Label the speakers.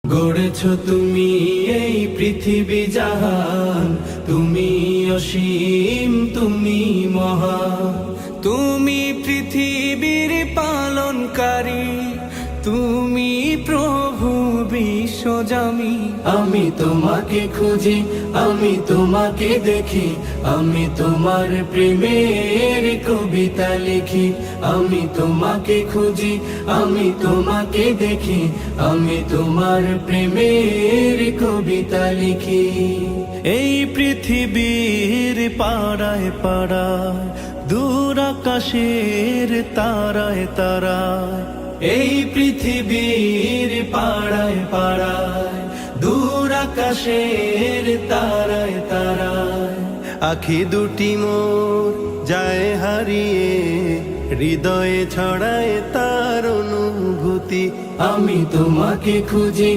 Speaker 1: গড়েছ তুমি এই পৃথিবী জাহান, তুমি অসীম, তুমি মহান। তুমি পৃথিবীর পালনকারী, তুমি প্রভু বিশ্বজামি। আমি তোমাকে খুঁজি, আমি তোমাকে দেখি, আমি তোমার প্রেমের কবিতা লিখি। আমি তোমাকে খুঁজি, আমি তোমাকে দেখি, আমি তোমার প্রেমের কবিতা লিখি। এই পৃথিবীর পাড়ায় পাড়ায়, দূর আকাশের তারায় তারায়, এই পৃথিবীর পাড়ায় পাড়ায়, দূর আকাশের তারায় তারায়,
Speaker 2: আখি দুটি মোর যায় হারিয়ে, হৃদয়ে ছড়ায় তার অনুভূতি।
Speaker 1: আমি তোমাকে খুঁজি,